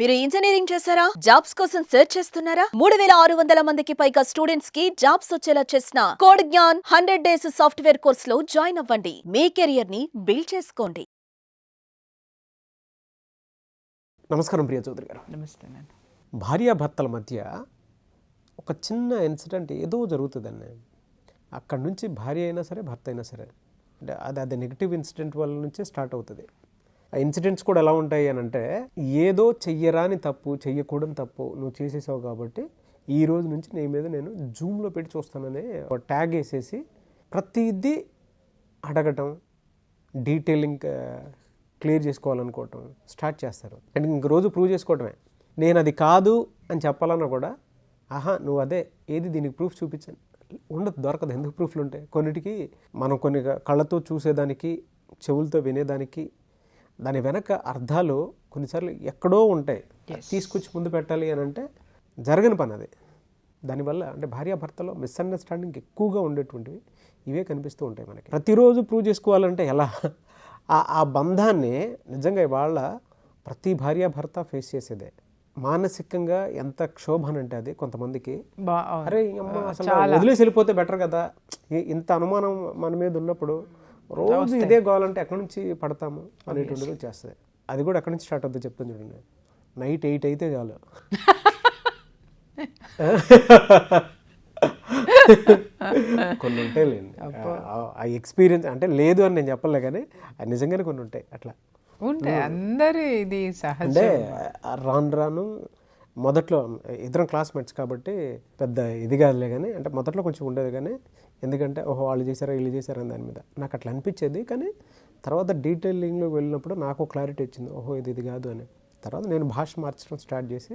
మీరు ఇంజనీరింగ్ చేశారా? జాబ్స్ కోసం సెర్చ్ చేస్తున్నారా? 3600 మందికి పైగా స్టూడెంట్స్ కి జాబ్స్ వచ్చేలా చేసిన code Gyan 100 days software course లో జాయిన్ అవ్వండి. మీ కెరియర్ ని బిల్డ్ చేసుకోండి. నమస్కారం ప్రియ చౌదరి గారు. నమస్తే అండి. భార్యాభర్తల మధ్య ఒక చిన్న ఇన్సిడెంట్ ఏదో జరుగుతుందండి. అక్కడి నుంచి భార్య అయినా సరే భర్త అయినా సరే అంటే అది నెగిటివ్ ఇన్సిడెంట్ వల్ల నుంచే స్టార్ట్ అవుతుంది. ఆ ఇన్సిడెంట్స్ కూడా ఎలా ఉంటాయి అని అంటే, ఏదో చెయ్యరాని తప్పు, చెయ్యకూడని తప్పు నువ్వు చేసేసావు కాబట్టి ఈ రోజు నుంచి నీ మీద నేను జూమ్లో పెట్టి చూస్తానని ఒక ట్యాగ్ వేసేసి ప్రతిదీ అడగటం, డీటెయిలింగ్ క్లియర్ చేసుకోవాలనుకోవటం స్టార్ట్ చేస్తారు. అండ్ ఇంక రోజు ప్రూవ్ చేసుకోవటమే. నేను అది కాదు అని చెప్పాలన్నా కూడా, ఆహా నువ్వు అదే, ఏది దీనికి ప్రూఫ్ చూపించాను, ఉండదు, దొరకదు. ఎందుకు ప్రూఫ్లు ఉంటాయి? కొన్నిటికి మనం కొన్ని కళ్ళతో చూసేదానికి, చెవులతో వినేదానికి, దాని వెనక అర్థాలు కొన్నిసార్లు ఎక్కడో ఉంటాయి. తీసుకొచ్చి ముందు పెట్టాలి అని అంటే జరగని పని అది. దానివల్ల అంటే భార్యాభర్తలో మిస్అండర్స్టాండింగ్ ఎక్కువగా ఉండేటువంటివి ఇవే కనిపిస్తూ ఉంటాయి మనకి. ప్రతిరోజు ప్రూవ్ చేసుకోవాలంటే ఎలా? ఆ బంధాన్ని నిజంగా ఇవాళ ప్రతి భార్యాభర్త ఫేస్ చేసేదే. మానసికంగా ఎంత క్షోభన అంటే అది కొంతమందికి, అరే అసలు వదిలేసి వెళ్ళిపోతే బెటర్ కదా, ఇంత అనుమానం మన మీద ఉన్నప్పుడు రోజు ఇదే కావాలంటే ఎక్కడి నుంచి పడతాము అనేటువంటిది చేస్తుంది. అది కూడా ఎక్కడి నుంచి స్టార్ట్ అవుతుంది చెప్తాను చూడండి. నైట్ 8 అయితే చాలు. కొన్ని ఉంటాయి లేండి ఆ ఎక్స్పీరియన్స్, అంటే లేదు అని నేను చెప్పలే కానీ అది నిజంగానే కొన్ని ఉంటాయి అట్లా ఉంటాయి. అందరి ఇది సహజం. అంటే రాను మొదట్లో ఇద్దరం క్లాస్మేట్స్ కాబట్టి పెద్ద ఇది కాదులే కానీ, అంటే మొదట్లో కొంచెం ఉండేది కానీ, ఎందుకంటే ఓహో వాళ్ళు చేశారా వీళ్ళు చేశారని దాని మీద నాకు అట్లా అనిపించేది. కానీ తర్వాత డీటెయిలింగ్లో వెళ్ళినప్పుడు నాకు క్లారిటీ వచ్చింది, ఓహో ఇది కాదు అని. తర్వాత నేను భాష మార్చడం స్టార్ట్ చేసి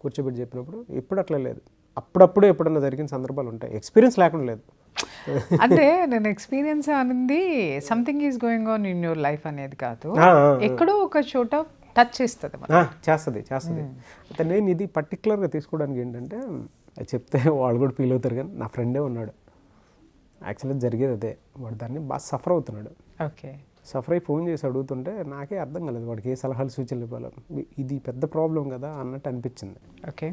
కూర్చోబెట్టి చెప్పినప్పుడు ఇప్పుడు అట్లా లేదు. అప్పుడప్పుడు ఎప్పుడన్నా జరిగిన సందర్భాలు ఉంటాయి, ఎక్స్పీరియన్స్ లేకుండా లేదు. అంటే నేను ఎక్స్పీరియన్స్ అనేది something is going on in your life అనేది కాదు, ఎక్కడో ఒక చోట టచ్ చేస్తుంది. చేస్తుంది. అయితే నేను ఇది పర్టికులర్గా తీసుకోవడానికి ఏంటంటే, అది చెప్తే వాళ్ళు కూడా ఫీల్ అవుతారు కానీ నా ఫ్రెండే ఉన్నాడు. యాక్చువల్గా జరిగేది అదే. వాడు దాన్ని బాగా సఫర్ అవుతున్నాడు. ఓకే. సఫర్ అయి ఫోన్ చేసి అడుగుతుంటే నాకే అర్థం కాలేదు వాడికి ఏ సలహాలు సూచనలు ఇవ్వాలి. ఇది పెద్ద ప్రాబ్లం కదా అన్నట్టు అనిపించింది. ఓకే.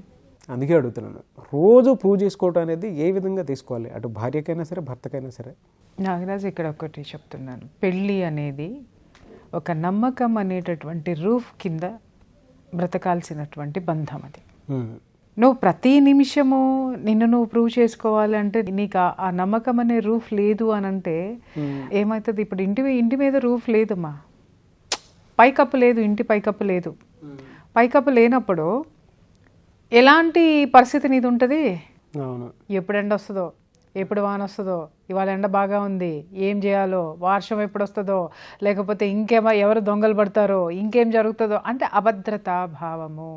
అందుకే అడుగుతున్నాను, రోజు ప్రూవ్ చేసుకోవటం అనేది ఏ విధంగా తీసుకోవాలి, అటు భార్యకైనా సరే భర్తకైనా సరే? నాగరాజు ఇక్కడ ఒకటి చెప్తున్నాను, పెళ్ళి అనేది ఒక నమ్మకం అనేటటువంటి రూఫ్ కింద బ్రతకాల్సినటువంటి బంధం. అది నువ్వు ప్రతి నిమిషము నిన్ను నువ్వు ప్రూవ్ చేసుకోవాలంటే నీకు ఆ నమ్మకం అనే రూఫ్ లేదు అని అంటే ఏమవుతుంది? ఇప్పుడు ఇంటి మీద రూఫ్ లేదమ్మా, పైకప్పు లేదు, ఇంటి పైకప్పు లేదు. పైకప్పు లేనప్పుడు ఎలాంటి పరిస్థితి నీది ఉంటుంది? ఎప్పుడు ఎండ వస్తుందో, ఎప్పుడు వాన వస్తుందో, ఇవాళ ఎండ బాగా ఉంది, ఏం చేయాలో, వర్షం ఎప్పుడు వస్తుందో, లేకపోతే ఇంకేమో ఎవరు దొంగలు పడతారో, ఇంకేం జరుగుతుందో, అంటే అభద్రతా భావము,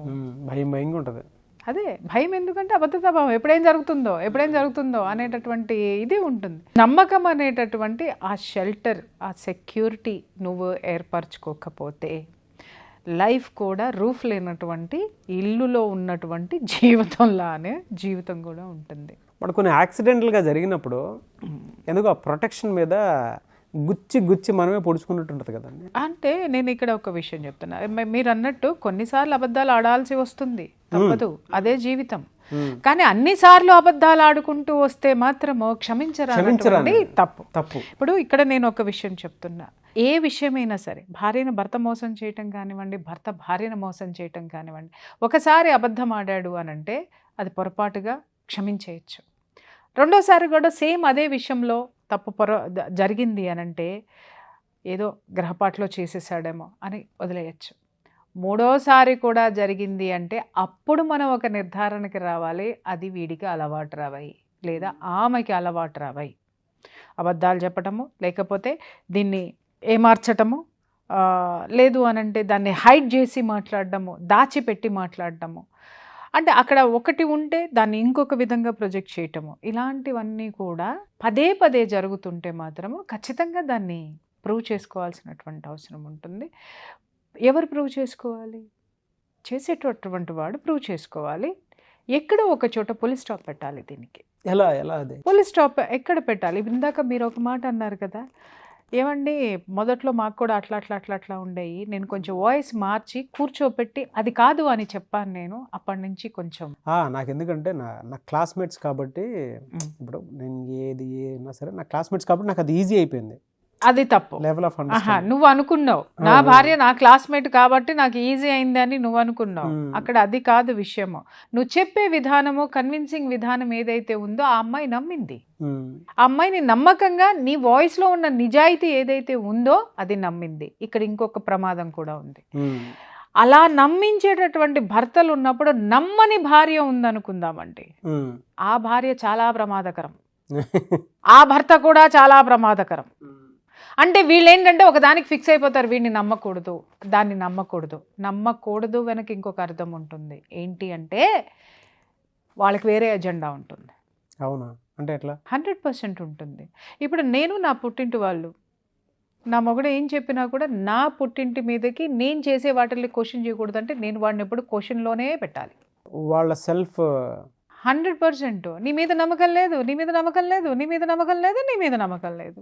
భయంగా ఉంటుంది. అదే భయం. ఎందుకంటే అభద్రతా భావం, ఎప్పుడేం జరుగుతుందో అనేటటువంటి ఇది ఉంటుంది. నమ్మకం అనేటటువంటి ఆ షెల్టర్, ఆ సెక్యూరిటీ నువ్వు ఏర్పరచుకోకపోతే లైఫ్ కూడా రూఫ్ లేనటువంటి ఇల్లులో ఉన్నటువంటి జీవితంలానే జీవితం కూడా ఉంటుంది. ఇప్పుడు కొన్ని యాక్సిడెంటల్గా జరిగినప్పుడు ఎందుకు ఆ ప్రొటెక్షన్ మీద గుచ్చి మనమే పొడుచుకున్నట్టు ఉంటుంది కదండి. అంటే నేను ఇక్కడ ఒక విషయం చెప్తున్నా, మీరు అన్నట్టు కొన్నిసార్లు అబద్ధాలు ఆడాల్సి వస్తుంది, తప్పదు, అదే జీవితం. కానీ అన్నిసార్లు అబద్ధాలు ఆడుకుంటూ వస్తే మాత్రము క్షమించరాని తప్పు. ఇప్పుడు ఇక్కడ నేను ఒక విషయం చెప్తున్నా, ఏ విషయమైనా సరే, భార్యను భర్త మోసం చేయటం కానివ్వండి, భర్త భార్యను మోసం చేయటం కానివ్వండి, ఒకసారి అబద్ధం ఆడాడు అని అంటే అది పొరపాటుగా క్షమించేయచ్చు. రెండోసారి కూడా సేమ్ అదే విషయంలో తప్పు జరిగింది అని అంటే ఏదో గ్రహపాట్లో చేసేసాడేమో అని వదిలేయచ్చు. మూడోసారి కూడా జరిగింది అంటే అప్పుడు మనం ఒక నిర్ధారణకి రావాలి, అది వీడికి అలవాటు రావాయి లేదా ఆమెకి అలవాటు రావాయి. అబద్ధాలు చెప్పటము, లేకపోతే దీన్ని ఏమార్చటము, లేదు అనంటే దాన్ని హైడ్ చేసి మాట్లాడడము, దాచిపెట్టి మాట్లాడటము, అంటే అక్కడ ఒకటి ఉంటే దాన్ని ఇంకొక విధంగా ప్రొజెక్ట్ చేయటము, ఇలాంటివన్నీ కూడా పదే జరుగుతుంటే మాత్రము ఖచ్చితంగా దాన్ని ప్రూవ్ చేసుకోవాల్సినటువంటి అవసరం ఉంటుంది. ఎవరు ప్రూవ్ చేసుకోవాలి? చేసేటటువంటి వాడు ప్రూవ్ చేసుకోవాలి. ఎక్కడో ఒక చోట పులి స్టాప్ పెట్టాలి దీనికి. ఎలా పులి స్టాప్ ఎక్కడ పెట్టాలి? ఇందాక మీరు ఒక మాట అన్నారు కదా, ఏమండి మొదట్లో మాకు కూడా అట్లా ఉండేవి. నేను కొంచెం వాయిస్ మార్చి కూర్చోపెట్టి అది కాదు అని చెప్పాను నేను. అప్పటి నుంచి కొంచెం నాకు ఎందుకంటే నా క్లాస్మేట్స్ కాబట్టి, ఇప్పుడు నేను ఏదైనా సరే నా క్లాస్మేట్స్ కాబట్టి నాకు అది ఈజీ అయిపోయింది. అది తప్పు. లెవెల్ ఆఫ్ నువ్వు అనుకున్నావు నా భార్య నా క్లాస్మేట్ కాబట్టి నాకు ఈజీ అయింది అని నువ్వు అనుకున్నావు. అక్కడ అది కాదు విషయము. నువ్వు చెప్పే విధానము, కన్విన్సింగ్ విధానం ఏదైతే ఉందో ఆ అమ్మాయి నమ్మింది. ఆ అమ్మాయిని నమ్మకంగా నీ వాయిస్ లో ఉన్న నిజాయితీ ఏదైతే ఉందో అది నమ్మింది. ఇక్కడ ఇంకొక ప్రమాదం కూడా ఉంది. అలా నమ్మించేటటువంటి భర్తలు ఉన్నప్పుడు నమ్మని భార్య ఉందనుకుందామండి, ఆ భార్య చాలా ప్రమాదకరం, ఆ భర్త కూడా చాలా ప్రమాదకరం. అంటే వీళ్ళు ఏంటంటే ఒకదానికి ఫిక్స్ అయిపోతారు, వీడిని నమ్మకూడదు, దాన్ని నమ్మకూడదు వెనక ఇంకొక అర్థం ఉంటుంది. ఏంటి అంటే వాళ్ళకి వేరే ఎజెండా ఉంటుంది. అవునా? అంటే ఎట్లా? 100% ఉంటుంది. ఇప్పుడు నేను నా పుట్టింటి వాళ్ళు, నా మొగుడు ఏం చెప్పినా కూడా నా పుట్టింటి మీదకి నేను చేసే వాటిని క్వశ్చన్ చేయకూడదు. అంటే నేను వాడిని ఎప్పుడు క్వశ్చన్లోనే పెట్టాలి. వాళ్ళ సెల్ఫ్ 100% నీ మీద నమ్మకం లేదు, నీ మీద నమ్మకం లేదు, నీ మీద నమ్మకం లేదు, నీ మీద నమ్మకం లేదు,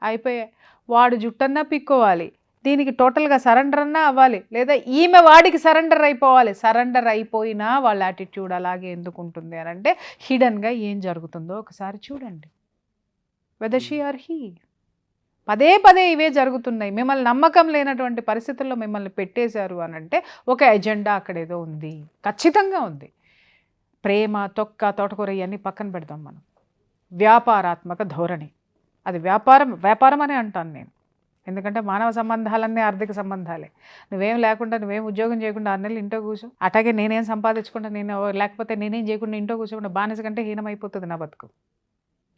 అయిపోయా. వాడు జుట్టన్నా పిక్కోవాలి, దీనికి టోటల్గా సరెండర్ అన్నా అవ్వాలి, లేదా ఈమె వాడికి సరెండర్ అయిపోవాలి. సరెండర్ అయిపోయినా వాళ్ళ యాటిట్యూడ్ అలాగే ఎందుకు ఉంటుంది అని అంటే హిడన్గా ఏం జరుగుతుందో ఒకసారి చూడండి. Whether she or he. పదే ఇవే జరుగుతున్నాయి. మిమ్మల్ని నమ్మకం లేనటువంటి పరిస్థితుల్లో మిమ్మల్ని పెట్టేశారు అని అంటే ఒక ఎజెండా అక్కడ ఏదో ఉంది, ఖచ్చితంగా ఉంది. ప్రేమ, తోటకూర ఇవన్నీ పక్కన పెడదాం మనం. వ్యాపారాత్మక ధోరణి, అది వ్యాపారం అనే అంటాను నేను. ఎందుకంటే మానవ సంబంధాలన్నీ ఆర్థిక సంబంధాలే. నువ్వేం లేకుండా, నువ్వేం ఉద్యోగం చేయకుండా 6 నెలలు ఇంట్లో కూర్చో, అట్లాగే నేనేం సంపాదించకుండా, లేకపోతే నేనేం చేయకుండా ఇంట్లో కూర్చోకుండా బానిస కంటే హీనమైపోతుంది నా బతుకు.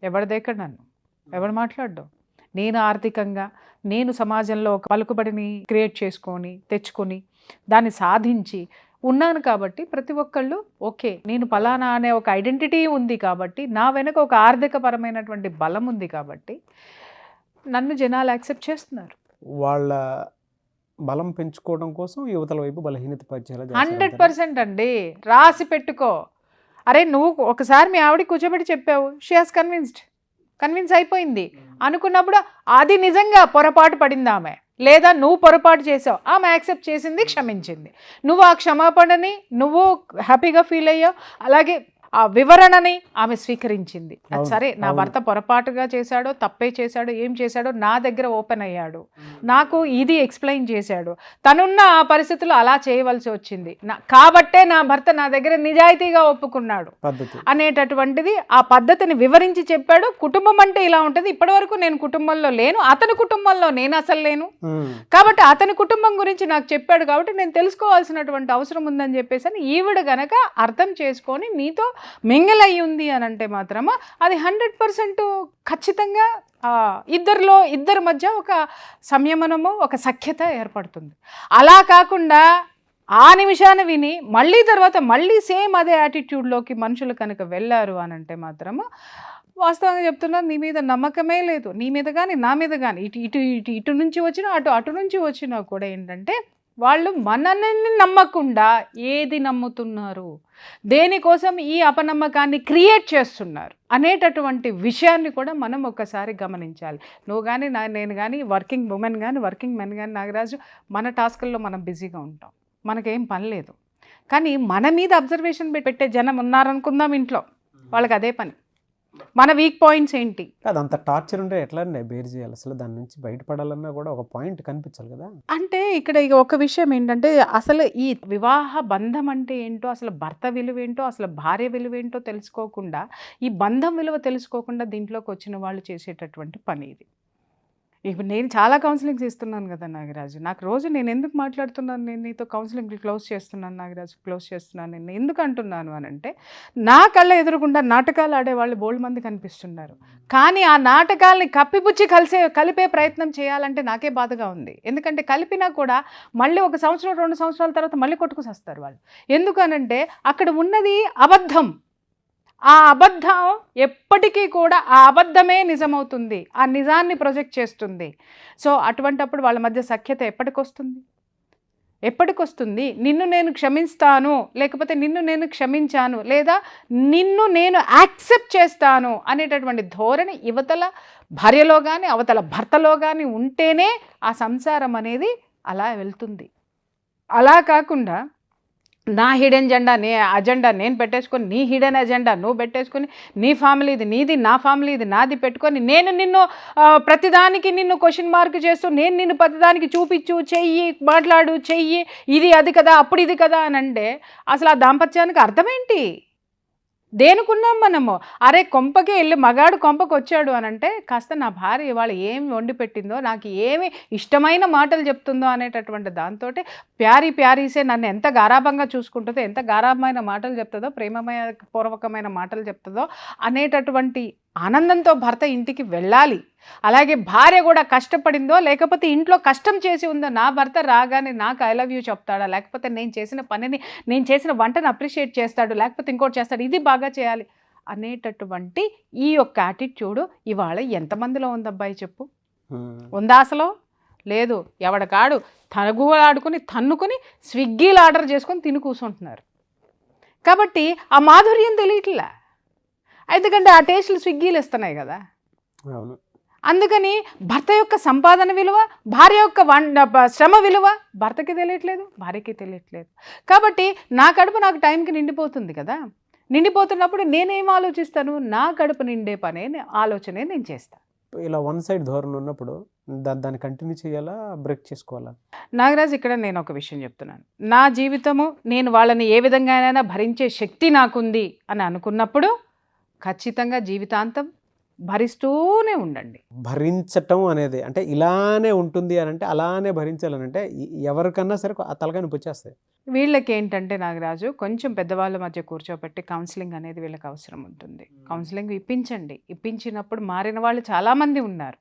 ఎవడు దేక్కడు నన్ను, ఎవడు మాట్లాడ్డు. నేను ఆర్థికంగా, నేను సమాజంలో ఒక పలుకుబడిని క్రియేట్ చేసుకొని తెచ్చుకొని దాన్ని సాధించి ఉన్నాను కాబట్టి ప్రతి ఒక్కళ్ళు ఓకే నేను పలానా అనే ఒక ఐడెంటిటీ ఉంది కాబట్టి, నా వెనక ఒక ఆర్థిక పరమైనటువంటి బలం ఉంది కాబట్టి నన్ను జనాలు యాక్సెప్ట్ చేస్తున్నారు. వాళ్ళ బలం పెంచుకోవడం కోసం యువతల వైపు బలహీనత పరిచయాలు 100% అండి. రాసి పెట్టుకో. అరే నువ్వు ఒకసారి మీ ఆవిడ కూర్చోబెట్టి చెప్పావు, షీ హాస్ కన్విన్స్ అయిపోయింది అనుకున్నప్పుడు అది నిజంగా పొరపాటు పడింది ఆమె, లేదా నువ్వు పొరపాటు చేసావు, ఆమె యాక్సెప్ట్ చేసింది, క్షమించింది. నువ్వు ఆ క్షమాపణని నువ్వు హ్యాపీగా ఫీల్ అయ్యావు, అలాగే ఆ వివరణని ఆమె స్వీకరించింది. అది సరే, నా భర్త పొరపాటుగా చేశాడో, తప్పే చేశాడో, ఏం చేశాడో నా దగ్గర ఓపెన్ అయ్యాడు, నాకు ఇది ఎక్స్ప్లెయిన్ చేశాడు, తనున్న ఆ పరిస్థితుల్లో అలా చేయవలసి వచ్చింది కాబట్టే నా భర్త నా దగ్గర నిజాయితీగా ఒప్పుకున్నాడు అనేటటువంటిది ఆ పద్ధతిని వివరించి చెప్పాడు. కుటుంబం అంటే ఇలా ఉంటుంది, ఇప్పటి వరకు నేను కుటుంబంలో లేను, అతని కుటుంబంలో నేను అసలు లేను కాబట్టి అతని కుటుంబం గురించి నాకు చెప్పాడు కాబట్టి నేను తెలుసుకోవాల్సినటువంటి అవసరం ఉందని చెప్పేసి ఈవిడ గనక అర్థం చేసుకొని నీతో మింగిల్ అయి ఉంది అని అంటే మాత్రము అది 100% ఖచ్చితంగా ఇద్దరి మధ్య ఒక సంయమనము, ఒక సఖ్యత ఏర్పడుతుంది. అలా కాకుండా ఆ నిమిషాన విని మళ్ళీ తర్వాత మళ్ళీ సేమ్ అదే యాటిట్యూడ్లోకి మనుషులు కనుక వెళ్ళారు అని అంటే మాత్రము వాస్తవంగా చెప్తున్నా, నీ మీద నమ్మకమే లేదు. నీ మీద కానీ నా మీద కానీ ఇటు నుంచి వచ్చినా అటు నుంచి వచ్చినా కూడా ఏంటంటే వాళ్ళు మనల్ని నమ్మకుండా ఏది నమ్ముతున్నారు, దేనికోసం ఈ అపనమ్మకాన్ని క్రియేట్ చేస్తున్నారు అనేటటువంటి విషయాన్ని కూడా మనం ఒకసారి గమనించాలి. నువ్వు కానీ నేను కానీ, వర్కింగ్ ఉమెన్ కానీ, వర్కింగ్ మెన్ కానీ, నాగరాజు, మన టాస్కుల్లో మనం బిజీగా ఉంటాం, మనకేం పని లేదు. కానీ మన మీద అబ్జర్వేషన్ పెట్టే జనం ఉన్నారనుకుందాం ఇంట్లో, వాళ్ళకి అదే పని. మన వీక్ పాయింట్స్ ఏంటి, అదంత టార్చర్ ఉంటే ఎట్లా బేర్ చేయాలి? అసలు దాని నుంచి బయటపడాలన్నా కూడా ఒక పాయింట్ కనిపించాలి కదా. అంటే ఇక్కడ ఒక విషయం ఏంటంటే అసలు ఈ వివాహ బంధం అంటే ఏంటో, అసలు భర్త విలువ ఏంటో, అసలు భార్య విలువ ఏంటో తెలుసుకోకుండా, ఈ బంధం విలువ తెలుసుకోకుండా దీంట్లోకి వచ్చిన వాళ్ళు చేసేటటువంటి పని ఇది. ఇప్పుడు నేను చాలా కౌన్సిలింగ్స్ ఇస్తున్నాను కదా నాగరాజు, నాకు రోజు నేను ఎందుకు మాట్లాడుతున్నాను, నేను నీతో కౌన్సిలింగ్ క్లోజ్ చేస్తున్నాను నాగరాజు, క్లోజ్ చేస్తున్నాను నేను ఎందుకు అంటున్నాను అని అంటే, నా కళ్ళ ఎదురుకుండా నాటకాలు ఆడేవాళ్ళు బోల్డ్ మంది కనిపిస్తున్నారు, కానీ ఆ నాటకాలని కప్పిపుచ్చి కలిపే ప్రయత్నం చేయాలంటే నాకే బాధగా ఉంది. ఎందుకంటే కలిపినా కూడా మళ్ళీ 1 సంవత్సరం 2 సంవత్సరాల తర్వాత మళ్ళీ కొట్టుకుసేస్తారు వాళ్ళు. ఎందుకనంటే అక్కడ ఉన్నది అబద్ధం. ఆ అబద్ధం ఎప్పటికీ కూడా ఆ అబద్ధమే నిజమవుతుంది, ఆ నిజాన్ని ప్రొజెక్ట్ చేస్తుంది. సో అటువంటప్పుడు వాళ్ళ మధ్య సఖ్యత ఎప్పటికొస్తుంది? నిన్ను నేను క్షమిస్తాను, లేకపోతే నిన్ను నేను క్షమించాను, లేదా నిన్ను నేను యాక్సెప్ట్ చేస్తాను అనేటటువంటి ధోరణి యువతల భార్యలో కానీ అవతల భర్తలో కానీ ఉంటేనే ఆ సంసారం అనేది అలా వెళ్తుంది. అలా కాకుండా నా హిడెన్ అజెండా నేను పెట్టేసుకొని, నీ హిడెన్ అజెండా నువ్వు పెట్టేసుకొని, నీ ఫ్యామిలీది నీది, నా ఫ్యామిలీది నాది పెట్టుకొని, నేను నిన్ను ప్రతిదానికి నిన్ను క్వశ్చన్ మార్క్ చేస్తూ, నేను నిన్ను ప్రతిదానికి చూపించు, చెయ్యి, మాట్లాడు, చెయ్యి, ఇది అది కదా, అప్పుడు ఇది కదా అని అంటే అసలు ఆ దాంపత్యానికి అర్థమేంటి? దేనికున్నాం మనము? అరే కొంపకి వెళ్ళి మగాడు కొంపకి వచ్చాడు అని అంటే కాస్త నా భార్య ఇవాళ ఏమి వండి పెట్టిందో, నాకు ఏమి ఇష్టమైన మాటలు చెప్తుందో అనేటటువంటి దాంతో ప్యారీసే నన్ను ఎంత గారాభంగా చూసుకుంటుందో, ఎంత గారాభమైన మాటలు చెప్తుందో, ప్రేమమయ పూర్వకమైన మాటలు చెప్తుందో అనేటటువంటి ఆనందంతో భర్త ఇంటికి వెళ్ళాలి. అలాగే భార్య కూడా కష్టపడిందో లేకపోతే ఇంట్లో కష్టం చేసి ఉందో, నా భర్త రాగానే నాకు ఐ లవ్ యూ చెప్తాడా, లేకపోతే నేను చేసిన పనిని, నేను చేసిన వంటను అప్రిషియేట్ చేస్తాడు, లేకపోతే ఇంకోటి చేస్తాడు, ఇది బాగా చేయాలి అనేటటువంటి ఈ యొక్క యాటిట్యూడ్ ఇవాళ ఎంతమందిలో ఉందబ్బాయి చెప్పు? ఉందా అసలు? లేదు. ఎవడకాడు తగులాడుకుని తన్నుకొని స్విగ్గీలు ఆర్డర్ చేసుకొని తిని కూర్చుంటున్నారు. కాబట్టి ఆ మాధుర్యం తెలియట్లే. ఎందుకంటే ఆ టేస్టులు స్విగ్గీలు ఇస్తున్నాయి కదా. అందుకని భర్త యొక్క సంపాదన విలువ, భార్య యొక్క శ్రమ విలువ భర్తకి తెలియట్లేదు, భార్యకి తెలియట్లేదు. కాబట్టి నా కడుపు నాకు టైంకి నిండిపోతుంది కదా. నిండిపోతున్నప్పుడు నేనేం ఆలోచిస్తాను? నా కడుపు నిండే పనే ఆలోచనే నేను చేస్తాను. ఇలా వన్ సైడ్ ధోరణి ఉన్నప్పుడు దాన్ని కంటిన్యూ చేయాలా, బ్రేక్ చేసుకోవాలా? నాగరాజ్, ఇక్కడ నేను ఒక విషయం చెప్తున్నాను. నా జీవితము నేను వాళ్ళని ఏ విధంగానైనా భరించే శక్తి నాకుంది అని అనుకున్నప్పుడు ఖచ్చితంగా జీవితాంతం భరిస్తూనే ఉండండి. భరించటం అనేది అంటే ఇలానే ఉంటుంది అని అంటే, అలానే భరించాలనంటే ఎవరికన్నా సరే ఆ తలకాయ నొప్పి వచ్చేస్తాయి. వీళ్ళకి ఏంటంటే నాగరాజు, కొంచెం పెద్దవాళ్ళ మధ్య కూర్చోబెట్టి కౌన్సిలింగ్ అనేది వీళ్ళకి అవసరం ఉంటుంది. కౌన్సిలింగ్ ఇప్పించండి. ఇప్పించినప్పుడు మారిన వాళ్ళు చాలామంది ఉన్నారు.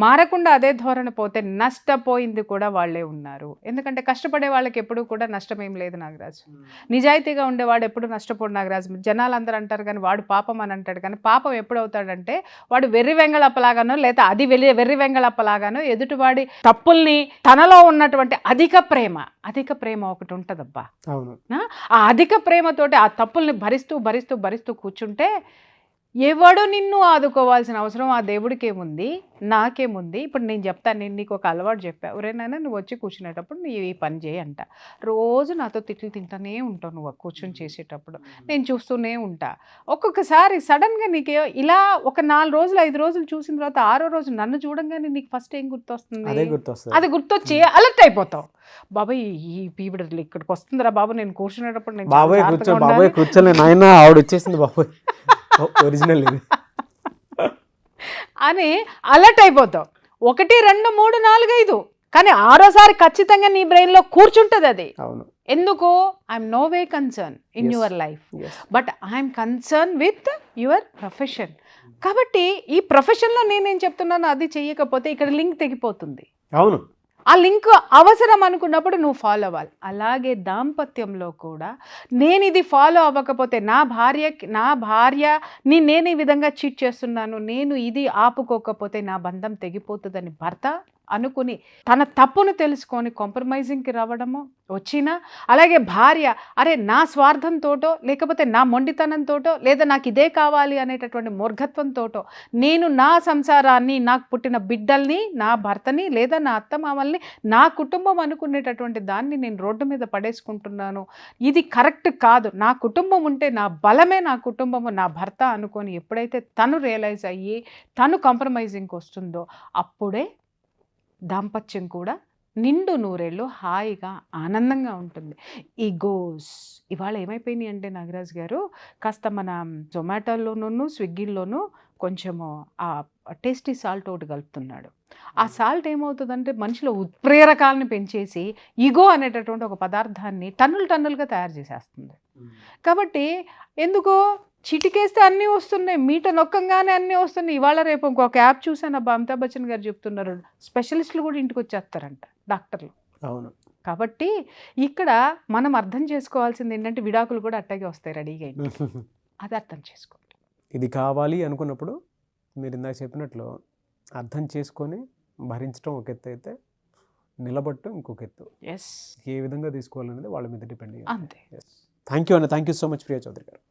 మారకుండా అదే ధోరణి పోతే నష్టపోయింది కూడా వాళ్ళే ఉన్నారు. ఎందుకంటే కష్టపడే వాళ్ళకి ఎప్పుడూ కూడా నష్టమేం లేదు నాగరాజు. నిజాయితీగా ఉండేవాడు ఎప్పుడు నష్టపోడు నాగరాజు. జనాలు అందరూ అంటారు కానీ వాడు పాపం అని అంటాడు. కానీ పాపం ఎప్పుడు అవుతాడంటే వాడు వెర్రి వెంగళప్పలాగానో లేదా అది వెర్రి వెంగళప్పలాగానో ఎదుటివాడి తప్పుల్ని, తనలో ఉన్నటువంటి అధిక ప్రేమ ఒకటి ఉంటుందబ్బా. ఆ అధిక ప్రేమతోటి ఆ తప్పుల్ని భరిస్తూ కూర్చుంటే ఎవడు నిన్ను ఆదుకోవాల్సిన అవసరం ఆ దేవుడికి ఏముంది, నాకేముంది? ఇప్పుడు నేను చెప్తాను, నేను నీకు ఒక అలవాటు చెప్పా, ఎవరైనా నువ్వు వచ్చి కూర్చునేటప్పుడు నువ్వు ఈ పని చేయంట. రోజు నాతో తిట్లు తింటానే ఉంటావు నువ్వు కూర్చొని చేసేటప్పుడు, నేను చూస్తూనే ఉంటా. ఒక్కొక్కసారి సడన్గా నీకు ఇలా ఒక 4 రోజులు 5 రోజులు చూసిన తర్వాత 6వ రోజు నన్ను చూడంగానే నీకు ఫస్ట్ ఏం గుర్తొస్తుంది? అది గుర్తొచ్చి అలర్ట్ అయిపోతావు. బాబాయ్ ఈ పీవిడ ఇక్కడికి వస్తుందిరా బాబు, నేను కూర్చునేటప్పుడు నేను ఆవిడ వచ్చేసింది బాబాయ్ ఒరిజినల్ అని అలర్ట్ అయిపోతావు. 1 2 3 4 5 కానీ 6వసారి ఖచ్చితంగా నీ బ్రెయిన్లో కూర్చుంటుంది అది. ఎందుకు? I'm no way concern in your life, but I'm concern with your profession. కాబట్టి ఈ ప్రొఫెషన్లో నేనేం చెప్తున్నాను, అది చెయ్యకపోతే ఇక్కడ లింక్ తెగిపోతుంది. అవును, ఆ లింక్ అవసరం అనుకున్నప్పుడు నువ్వు ఫాలో అవ్వాలి. అలాగే దాంపత్యంలో కూడా నేను ఇది ఫాలో అవ్వకపోతే నా భార్యని నేను ఈ విధంగా చీట్ చేస్తున్నాను, నేను ఇది ఆపుకోకపోతే నా బంధం తెగిపోతుందని భర్త అనుకుని తన తప్పును తెలుసుకొని కాంప్రమైజింగ్కి రావడము వచ్చినా, అలాగే భార్య అరే నా స్వార్థంతోటో లేకపోతే నా మొండితనంతోటో లేదా నాకు ఇదే కావాలి అనేటటువంటి మూర్ఘత్వంతోటో నేను నా సంసారాన్ని, నాకు పుట్టిన బిడ్డల్ని, నా భర్తని లేదా నా అత్తమామల్ని, నా కుటుంబం అనుకునేటటువంటి దాన్ని నేను రోడ్డు మీద పడేసుకుంటున్నాను, ఇది కరెక్ట్ కాదు, నా కుటుంబం ఉంటే నా బలమే నా కుటుంబము, నా భర్త అనుకొని ఎప్పుడైతే తను రియలైజ్ అయ్యి తను కాంప్రమైజింగ్కి వస్తుందో అప్పుడే దాంపత్యం కూడా నిండు నూరేళ్ళు హాయిగా ఆనందంగా ఉంటుంది. ఈగోస్ ఇవాళ ఏమైపోయినాయి అంటే నాగరాజు గారు, కాస్త మన జొమాటోలోనూ స్విగ్గీలోనూ కొంచెము ఆ టేస్టీ సాల్ట్ ఒకటి కలుపుతున్నాడు. ఆ సాల్ట్ ఏమవుతుందంటే మనిషిలో ఉత్ప్రేరకాలను పెంచేసి ఈగో అనేటటువంటి ఒక పదార్థాన్ని టన్నులుగా తయారు చేసేస్తుంది. కాబట్టి ఎందుకో చిటికేస్తే అన్నీ వస్తున్నాయి, మీట నొక్కంగానే అన్నీ వస్తున్నాయి. ఇవాళ రేపు ఇంకొక యాప్ చూసాను, అమితాబ్ బచ్చన్ గారు చెప్తున్నారు, స్పెషలిస్టులు కూడా ఇంటికి వచ్చేస్తారంట, డాక్టర్లు. అవును. కాబట్టి ఇక్కడ మనం అర్థం చేసుకోవాల్సింది ఏంటంటే విడాకులు కూడా అట్టాగే వస్తాయి రెడీగా, అది అర్థం చేసుకోండి. ఇది కావాలి అనుకున్నప్పుడు మీరు ఇందాక చెప్పినట్లు అర్థం చేసుకొని భరించడం ఒక ఎత్తు అయితే, నిలబడటం ఇంకొక ఎత్తు. ఏ విధంగా తీసుకోవాలనేది వాళ్ళ మీద డిపెండ్ అయ్యింది. అంతే. థ్యాంక్ యూ అన్న, thank you so much Priya Chaudhary గారు.